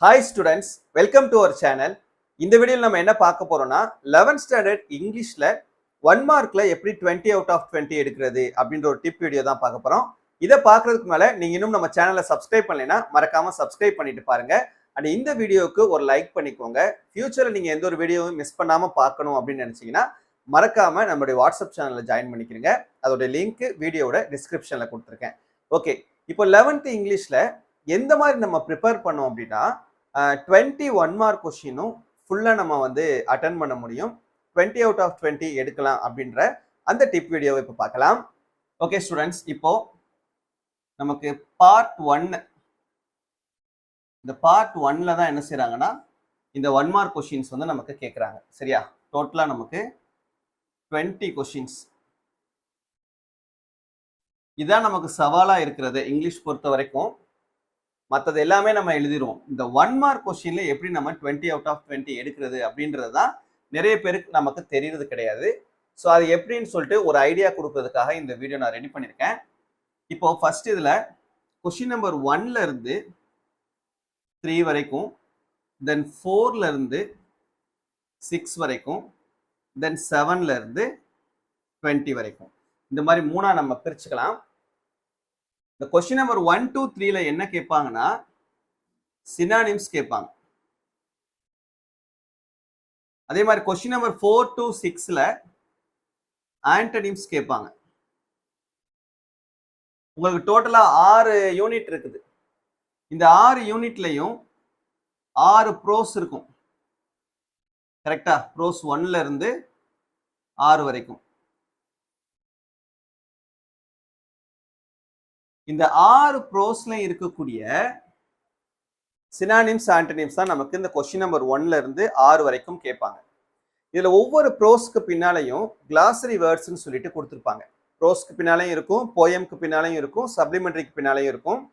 Hi students, welcome to our channel. இந்த வீடியோல நம்ம என்ன பார்க்க போறோம்னா 11th ஸ்டாண்டர்ட் இங்கிலீஷ்ல 1 மார்க்ல எப்படி 20 அவுட் ஆஃப் 20 எடுக்கிறது அப்படின்ற ஒரு டிப் வீடியோ தான் பார்க்க போறோம். இத பார்க்கிறதுக்கு மேல நீங்க இன்னும் நம்ம சேனலை சப்ஸ்கிரைப் பண்ணலைனா மறக்காம சப்ஸ்கிரைப் பண்ணிட்டு பாருங்க. அண்ட் இந்த வீடியோக்கு ஒரு லைக் பண்ணிக்கோங்க. ஃபியூச்சர்ல நீங்க எந்த ஒரு வீடியோவும் மிஸ் பண்ணாம பார்க்கணும் அப்படின்னு நினைச்சீங்கன்னா மறக்காம நம்மளுடைய வாட்ஸ்அப் சேனல்ல ஜாயின் பண்ணிக்கிறீங்க. அதோட லிங்க் வீடியோவோட டிஸ்கிரிப்ஷன்ல கொடுத்துருக்கேன். ஓகே, இப்போ 11th இங்கிலீஷ்ல எந்த மாதிரி நம்ம ப்ரிப்பேர் பண்ணோம் அப்படின்னா 21 மார்க் கொஸ்டினும் ஃபுல்லாக நம்ம வந்து அட்டன் பண்ண முடியும். 20 அவுட் ஆஃப் 20 எடுக்கலாம் அப்படின்ற அந்த டிப் வீடியோவை இப்போ பார்க்கலாம். ஓகே ஸ்டூடெண்ட்ஸ், இப்போ நமக்கு பார்ட் 1, இந்த பார்ட் 1ல தான் என்ன செய்யறாங்கன்னா இந்த 1 மார்க் கொஸ்டின்ஸ் வந்து நமக்கு கேட்குறாங்க. சரியா? டோட்டலாக நமக்கு 20 கொஸ்டின்ஸ். இதான் நமக்கு சவாலாக இருக்கிறது இங்கிலீஷ் பொறுத்த வரைக்கும். மற்றது எல்லாமே நம்ம எழுதிடுவோம். இந்த 1 மார்க் கொஸ்டின்ல எப்படி நம்ம 20 அவுட் ஆஃப் 20 எடுக்கிறது அப்படின்றது தான் நிறைய பேருக்கு நமக்கு தெரியறது கிடையாது. ஸோ அது எப்படின்னு சொல்லிட்டு ஒரு ஐடியா கொடுக்கறதுக்காக இந்த வீடியோ நான் ரெடி பண்ணியிருக்கேன். இப்போ ஃபர்ஸ்ட் இதில் கொஸ்டின் நம்பர் 1ல இருந்து 3 வரைக்கும், தென் 4ல இருந்து 6 வரைக்கும், தென் 7ல இருந்து 20 வரைக்கும், இந்த மாதிரி 3ஆ நம்ம பிரிச்சுக்கலாம். இந்த கொஸ்டின் நம்பர் 1 to 3ல என்ன கேட்பாங்கன்னா சினானிம்ஸ் கேட்பாங்க. அதே மாதிரி கொஸ்டின் நம்பர் 4 to 6ல ஆன்டனிம்ஸ் கேட்பாங்க. உங்களுக்கு டோட்டலா 6 யூனிட் இருக்குது. இந்த 6 யூனிட்லையும் 6 ப்ரோஸ் இருக்கும். கரெக்டா? ப்ரோஸ் 1ல இருந்து 6 வரைக்கும். இந்த 6 ப்ரோஸ்ல இருக்கக்கூடிய சினானிம்ஸ் ஆன்டனிம்ஸ் தான் நமக்கு இந்த கொஸ்டின் நம்பர் 1ல இருந்து 6 வரைக்கும் கேட்பாங்க. இதுல ஒவ்வொரு ப்ரோஸ்க்கு பின்னாலையும் கிளாசரி வேர்ட்ஸ்ன்னு சொல்லிட்டு கொடுத்துருப்பாங்க. ப்ரோஸ்க்கு பின்னாலையும் இருக்கும், போயம்க்கு பின்னாலையும் இருக்கும், சப்ளிமெண்டரிக்கு பின்னாலையும் இருக்கும்.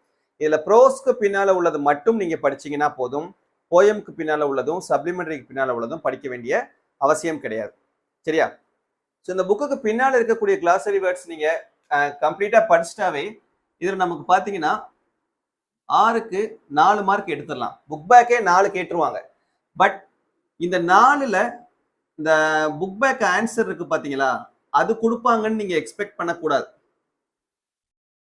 இதுல ப்ரோஸ்க்கு பின்னால உள்ளது மட்டும் நீங்க படிச்சீங்கன்னா போதும். போயம்க்கு பின்னால உள்ளதும் சப்ளிமெண்டரிக்கு பின்னால உள்ளதும் படிக்க வேண்டிய அவசியம் கிடையாது. சரியா? ஸோ இந்த புக்குக்கு பின்னால இருக்கக்கூடிய கிளாசரி வேர்ட்ஸ் நீங்க கம்ப்ளீட்டா படிச்சிட்டாவே இதில் நமக்கு பார்த்தீங்கன்னா 6க்கு 4 மார்க் எடுத்துடலாம். புக் பேக்கே 4 கேட்டுருவாங்க. பட் இந்த 4ல இந்த புக் பேக் ஆன்சர் இருக்கு பார்த்தீங்களா, அது கொடுப்பாங்கன்னு நீங்க எக்ஸ்பெக்ட் பண்ணக்கூடாது.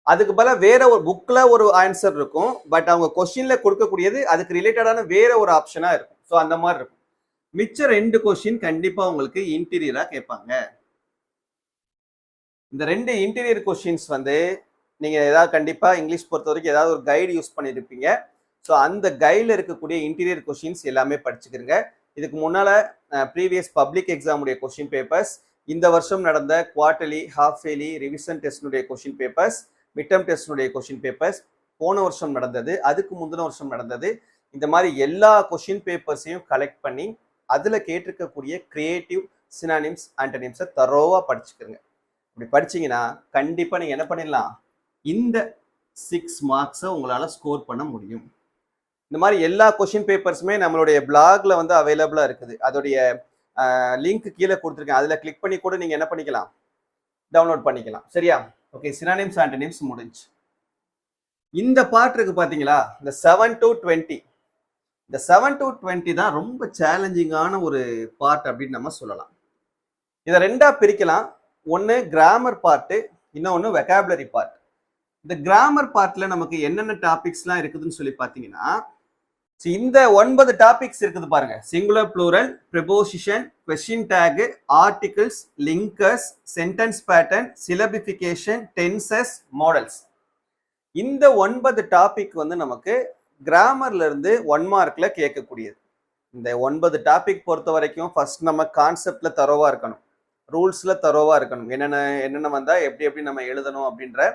அதுக்கு பதிலாக வேற ஒரு புக்ல ஒரு ஆன்சர் இருக்கும். பட் அவங்க கொஸ்டின்ல கொடுக்கக்கூடியது அதுக்கு ரிலேட்டடான வேற ஒரு ஆப்ஷனா இருக்கும். ஸோ அந்த மாதிரி இருக்கும். மிச்ச 2 கொஸ்டின் கண்டிப்பா உங்களுக்கு இன்டீரியரா கேட்பாங்க. இந்த 2 இன்டீரியர் கொஸ்டின்ஸ் வந்து நீங்க ஏதாவது கண்டிப்பா இங்கிலீஷ் பொறுத்த வரைக்கும் ஏதாவது ஒரு கைடு யூஸ் பண்ணியிருப்பீங்க. ஸோ அந்த கைடில் இருக்கக்கூடிய இன்டீரியர் கொஸ்டின்ஸ் எல்லாமே படிச்சுக்கிறங்க. இதுக்கு முன்னால ப்ரீவியஸ் பப்ளிக் எக்ஸாமுடைய கொஸ்டின் பேப்பர்ஸ், இந்த வருஷம் நடந்த குவார்டர்லி, ஹாஃப் இயர்லி, ரிவிஷன் டெஸ்டினுடைய கொஸ்டின் பேப்பர்ஸ், மிட்டம் டெஸ்டினுடைய கொஸ்டின் பேப்பர்ஸ், போன வருஷம் நடந்தது, அதுக்கு முந்தின வருஷம் நடந்தது, இந்த மாதிரி எல்லா கொஸ்டின் பேப்பர்ஸையும் கலெக்ட் பண்ணி அதில் கேட்டிருக்கக்கூடிய கிரியேட்டிவ் சினானிம்ஸ் ஆன்டனிம்ஸை தரோவா படிச்சுக்கிறங்க. அப்படி படிச்சீங்கன்னா கண்டிப்பாக நீங்கள் என்ன பண்ணிடலாம், இந்த 6 மார்க்ஸை உங்களால் ஸ்கோர் பண்ண முடியும். இந்த மாதிரி எல்லா கொஸ்டின் பேப்பர்ஸுமே நம்மளுடைய பிளாக்ல வந்து அவைலபிளாக இருக்குது. அதோடைய லிங்க் கீழே கொடுத்துருக்கேன். அதில் கிளிக் பண்ணி கூட நீங்கள் என்ன பண்ணிக்கலாம், டவுன்லோட் பண்ணிக்கலாம். சரியா? ஓகே, சினானிம்ஸ் ஆன்டனிம்ஸ் முடிஞ்சு. இந்த பார்ட் இருக்கு பார்த்தீங்களா, இந்த 7 to 20. இந்த 7 to 20 தான் ரொம்ப சேலஞ்சிங்கான ஒரு பார்ட் அப்படின்னு நம்ம சொல்லலாம். இதை 2ஆ பிரிக்கலாம். ஒன்று கிராமர் பார்ட்டு, இன்னொன்று வெக்காபுலரி பார்ட். இந்த கிராமர் பார்ட்ல நமக்கு என்னென்ன டாபிக்ஸ்லாம் இருக்குதுன்னு சொல்லி பார்த்தீங்கன்னா, இந்த 9 டாபிக்ஸ் இருக்குது பாருங்க. Singular, plural, preposition, question tag, articles, linkers, sentence pattern, syllabification, tenses, modals. இந்த 9 டாபிக் வந்து நமக்கு கிராமர்ல இருந்து 1 மார்க்ல கேட்கக்கூடியது. இந்த 9 டாபிக் பொறுத்த வரைக்கும் ஃபர்ஸ்ட் நம்ம கான்செப்ட்ல தரோவா இருக்கணும், ரூல்ஸ்ல தரோவா இருக்கணும். என்னென்ன வந்தா எப்படி நம்ம எழுதணும் அப்படின்ற.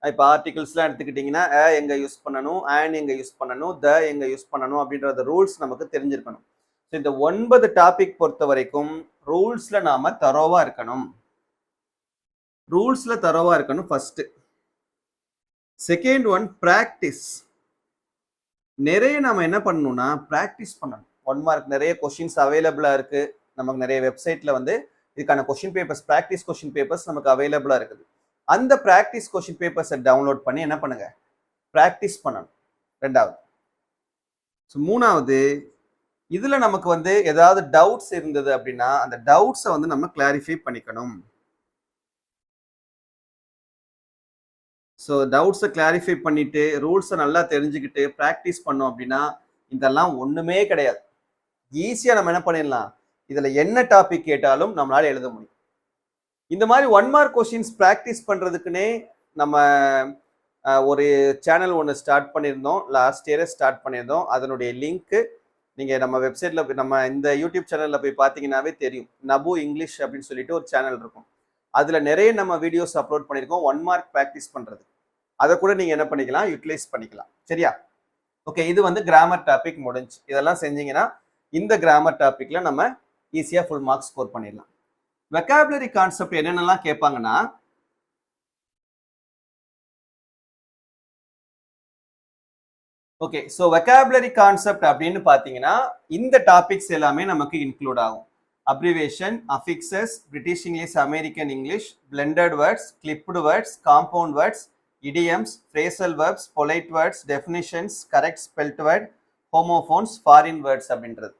இப்போ ஆர்டிகிள்ஸ்லாம் எடுத்துக்கிட்டிங்கன்னா எங்கே யூஸ் பண்ணணும், எங்கே யூஸ் பண்ணணும், எங்கே யூஸ் பண்ணணும் அப்படின்ற ரூல்ஸ் நமக்கு தெரிஞ்சிருக்கணும். ஸோ இந்த 9 டாபிக் பொறுத்த வரைக்கும் ரூல்ஸில் நாம் தரோவாக இருக்கணும். ரூல்ஸில் தரோவாக இருக்கணும் ஃபர்ஸ்ட். Second one practice. நிறைய நம்ம என்ன பண்ணணும்னா ப்ராக்டிஸ் பண்ணணும். 1 மார்க் நிறைய கொஸ்டின்ஸ் அவைலபிளாக இருக்குது. நமக்கு நிறைய வெப்சைட்டில் வந்து இதுக்கான question papers, practice question papers நமக்கு அவைலபிளாக இருக்குது. அந்த ப்ராக்டிஸ் கொஸ்டின் பேப்பர்ஸை டவுன்லோட் பண்ணி என்ன பண்ணுங்க, ப்ராக்டிஸ் பண்ணணும். 2வது ஸோ மூணாவது, இதுல நமக்கு வந்து ஏதாவது டவுட்ஸ் இருந்தது அப்படின்னா அந்த டவுட்ஸை வந்து நம்ம கிளாரிஃபை பண்ணிக்கணும். ஸோ டவுட்ஸை கிளாரிஃபை பண்ணிட்டு ரூல்ஸை நல்லா தெரிஞ்சுக்கிட்டு ப்ராக்டிஸ் பண்ணோம் அப்படின்னா இதெல்லாம் ஒண்ணுமே கிடையாது. ஈஸியா நம்ம என்ன பண்ணிடலாம், இதுல என்ன டாபிக் கேட்டாலும் நம்மளால எழுத முடியும். இந்த மாதிரி 1 மார்க் கொஸ்டின்ஸ் ப்ராக்டிஸ் பண்றதுக்குன்னே நம்ம ஒரு சேனல் ஒன்று ஸ்டார்ட் பண்ணியிருந்தோம். லாஸ்ட் இயரே ஸ்டார்ட் பண்ணியிருந்தோம். அதனுடைய லிங்க்கு நீங்கள் நம்ம வெப்சைட்டில் நம்ம இந்த யூடியூப் சேனலில் போய் பார்த்தீங்கன்னாவே தெரியும். நபு இங்கிலீஷ் அப்படின்னு சொல்லிட்டு ஒரு சேனல் இருக்கும். அதில் நிறைய நம்ம வீடியோஸ் அப்லோட் பண்ணியிருக்கோம் 1 மார்க் ப்ராக்டிஸ் பண்ணுறது. அதை கூட நீங்கள் என்ன பண்ணிக்கலாம், யூட்டிலைஸ் பண்ணிக்கலாம். சரியா? ஓகே, இது வந்து கிராமர் டாபிக் முடிஞ்சு. இதெல்லாம் செஞ்சீங்கன்னா இந்த கிராமர் டாப்பிக்கில் நம்ம ஈஸியாக ஃபுல் மார்க்ஸ் ஸ்கோர் பண்ணிடலாம். வெக்காபுலரி கான்செப்ட் என்னென்னலாம் கேட்பாங்கன்னா, ஓகே, ஸோ வெக்காபுலரி கான்செப்ட் அப்படின்னு பார்த்தீங்கன்னா இந்த டாபிக்ஸ் எல்லாமே நமக்கு இன்க்ளூட் ஆகும். Abbreviation, affixes, British English, American English, blended words, clipped words, compound words, idioms, phrasal verbs, polite words, definitions, correct spelt word, homophones, foreign words அப்படின்றது.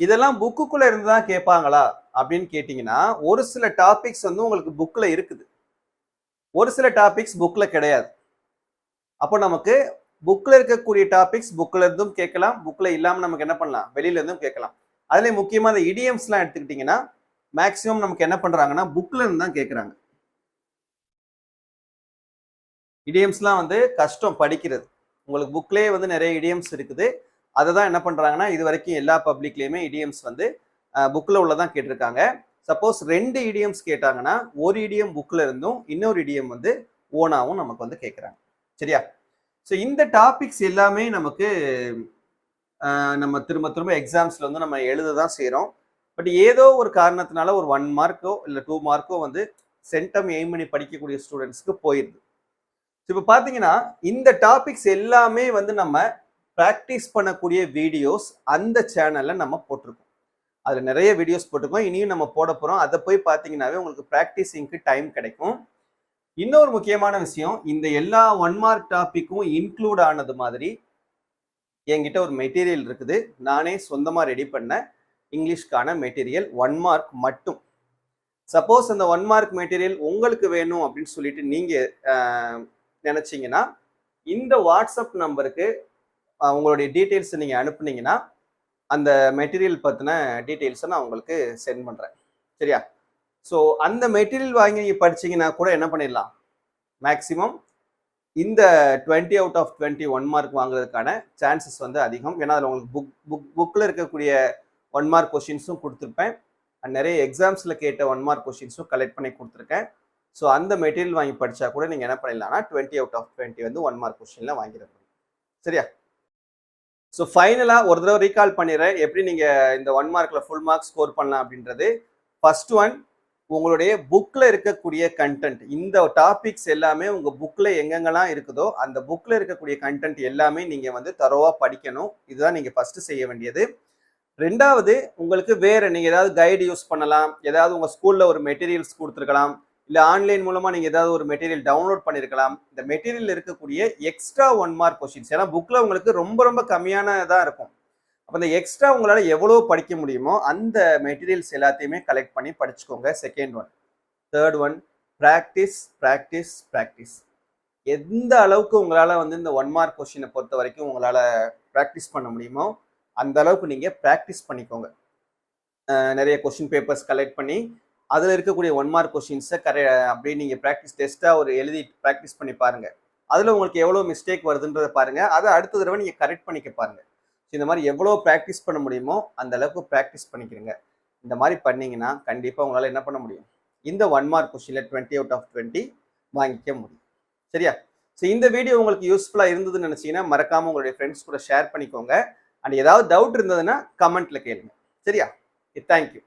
இதெல்லாம் புக்குக்குள்ள இருந்து தான் கேட்பாங்களா அப்படின்னு கேட்டீங்கன்னா ஒரு சில டாபிக்ஸ் வந்து உங்களுக்கு புக்ல இருக்குது, ஒரு சில டாபிக்ஸ் புக்ல கிடையாது. அப்போ நமக்கு புக்ல இருக்கக்கூடிய டாபிக்ஸ் புக்ல இருந்தும் கேட்கலாம், புக்ல இல்லாம நமக்கு என்ன பண்ணலாம், வெளியில இருந்தும் கேட்கலாம். அதுல முக்கியமா அந்த இடியம்ஸ் எல்லாம் எடுத்துக்கிட்டீங்கன்னா மேக்சிமம் நமக்கு என்ன பண்றாங்கன்னா புக்ல இருந்து தான் கேட்கறாங்க. இடியம்ஸ்லாம் வந்து கஷ்டம் படிக்கிறது. உங்களுக்கு புக்லேயே வந்து நிறைய இடியம்ஸ் இருக்குது. அதை தான் என்ன பண்றாங்கன்னா இது வரைக்கும் எல்லா பப்ளிக்லயுமே இடியம்ஸ் வந்து புக்ல உள்ளதான் கேட்டிருக்காங்க. சப்போஸ் 2 இடியம்ஸ் கேட்டாங்கன்னா ஒரு இடியம் புக்ல இருந்தும் இன்னொரு இடியம் வந்து ஓனாவும் நமக்கு வந்து கேட்கறாங்க. சரியா? ஸோ இந்த டாபிக்ஸ் எல்லாமே நமக்கு நம்ம திரும்ப திரும்ப எக்ஸாம்ஸ்ல வந்து நம்ம எழுத தான் செய்கிறோம். பட் ஏதோ ஒரு காரணத்தினால ஒரு 1 மார்க்கோ இல்லை 2 மார்க்கோ வந்து சென்டம் எய்ம் பண்ணி படிக்கக்கூடிய ஸ்டூடெண்ட்ஸ்க்கு போயிடுது. இப்போ பார்த்தீங்கன்னா இந்த டாபிக்ஸ் எல்லாமே வந்து நம்ம ப்ராக்டிஸ் பண்ணக்கூடிய வீடியோஸ் அந்த சேனலில் நம்ம போட்டிருக்கோம். அதில் நிறைய வீடியோஸ் போட்டிருக்கோம், இனியும் நம்ம போட போகிறோம். அதை போய் பார்த்தீங்கன்னாவே உங்களுக்கு ப்ராக்டிஸிங்க்கு டைம் கிடைக்கும். இன்னொரு முக்கியமான விஷயம், இந்த எல்லா 1 மார்க் டாபிக்கும் இன்க்ளூட் ஆனது மாதிரி என்கிட்ட ஒரு மெட்டீரியல் இருக்குது. நானே சொந்தமாக ரெடி பண்ண இங்கிலீஷ்கான மெட்டீரியல் 1 மார்க் மட்டும். சப்போஸ் அந்த 1 மார்க் மெட்டீரியல் உங்களுக்கு வேணும் அப்படின்னு சொல்லிட்டு நீங்கள் நினச்சிங்கன்னா இந்த வாட்ஸ்அப் நம்பருக்கு உங்களுடைய டீட்டெயில்ஸை நீங்கள் அனுப்புனீங்கன்னா அந்த மெட்டீரியல் பற்றின டீட்டெயில்ஸை நான் உங்களுக்கு சென்ட் பண்ணுறேன். சரியா? ஸோ அந்த மெட்டீரியல் வாங்கி நீங்கள் படிச்சிங்கன்னா கூட என்ன பண்ணிடலாம், மேக்ஸிமம் இந்த 20 out of 20 1 மார்க் வாங்குறதுக்கான சான்சஸ் வந்து அதிகம். ஏன்னா அதில் உங்களுக்கு புக்கில் இருக்கக்கூடிய 1 மார்க் கொஷின்ஸும் கொடுத்துருப்பேன், நிறைய எக்ஸாம்ஸில் கேட்ட 1 மார்க் கொஷின்ஸும் கலெக்ட் பண்ணி கொடுத்துருக்கேன். ஸோ அந்த மெட்டீரியல் வாங்கி படித்தா கூட நீங்கள் என்ன பண்ணிடலாம்னா 20 out of 20 வந்து 1 மார்க் கொஷினில் வாங்கிட முடியும். சரியா? ஸோ ஃபைனலாக ஒரு தடவை ரீகால் பண்ணிடுறேன் எப்படி நீங்கள் இந்த 1 மார்க்கில் ஃபுல் மார்க் ஸ்கோர் பண்ணலாம் அப்படின்றது. ஃபர்ஸ்ட் ஒன், உங்களுடைய புக்கில் இருக்கக்கூடிய கண்டென்ட், இந்த டாபிக்ஸ் எல்லாமே உங்கள் புக்கில் எங்கெங்கெல்லாம் இருக்குதோ அந்த புக்கில் இருக்கக்கூடிய கண்டென்ட் எல்லாமே நீங்கள் வந்து தரோவாக படிக்கணும். இதுதான் நீங்கள் ஃபஸ்ட்டு செய்ய வேண்டியது. ரெண்டாவது, உங்களுக்கு வேறு நீங்கள் ஏதாவது கைடு யூஸ் பண்ணலாம், ஏதாவது உங்கள் ஸ்கூலில் ஒரு மெட்டீரியல்ஸ் கொடுத்துருக்கலாம், இல்லை ஆன்லைன் மூலமாக நீங்கள் ஏதாவது ஒரு மெட்டீரியல் டவுன்லோட் பண்ணியிருக்கலாம். இந்த மெட்டீரியல் இருக்கக்கூடிய எக்ஸ்ட்ரா 1 மார்க் கொஸ்டின்ஸ், ஏன்னா புக்கில் உங்களுக்கு ரொம்ப ரொம்ப கம்மியானதாக இருக்கும். அப்போ இந்த எக்ஸ்ட்ரா உங்களால் எவ்வளோ படிக்க முடியுமோ அந்த மெட்டீரியல்ஸ் எல்லாத்தையுமே கலெக்ட் பண்ணி படிச்சுக்கோங்க. Second one. Third one, practice practice practice. எந்த அளவுக்கு உங்களால் வந்து இந்த 1 மார்க் கொஸ்டினை பொறுத்த வரைக்கும் உங்களால் ப்ராக்டிஸ் பண்ண முடியுமோ அந்த அளவுக்கு நீங்கள் ப்ராக்டிஸ் பண்ணிக்கோங்க. நிறைய கொஸ்டின் பேப்பர்ஸ் கலெக்ட் பண்ணி அதில் இருக்கக்கூடிய 1 மார்க் கொஸ்டின்ஸை அப்படியே நீங்கள் ப்ராக்டிஸ் டெஸ்ட்டாக ஒரு எழுதி ப்ராக்டிஸ் பண்ணி பாருங்கள். அதில் உங்களுக்கு எவ்வளோ மிஸ்டேக் வருதுன்றதை பாருங்கள், அதை அடுத்த தடவை நீங்கள் கரெக்ட் பண்ணிக்க பாருங்கள். இந்த மாதிரி எவ்வளோ ப்ராக்டிஸ் பண்ண முடியுமோ அந்த அளவுக்கு ப்ராக்டிஸ் பண்ணிக்கிறீங்க. இந்த மாதிரி பண்ணிங்கன்னா கண்டிப்பாக உங்களால் என்ன பண்ண முடியும், இந்த 1 மார்க் கொஸ்டினில் 20 out of 20 வாங்கிக்க முடியும். சரியா? ஸோ இந்த வீடியோ உங்களுக்கு யூஸ்ஃபுல்லாக இருந்ததுன்னு நினச்சிங்கன்னா மறக்காமல் உங்களுடைய ஃப்ரெண்ட்ஸ் கூட ஷேர் பண்ணிக்கோங்க. அண்ட் ஏதாவது டவுட் இருந்ததுன்னா கமெண்ட்டில் கேளுங்க. சரியா? தேங்க்யூ.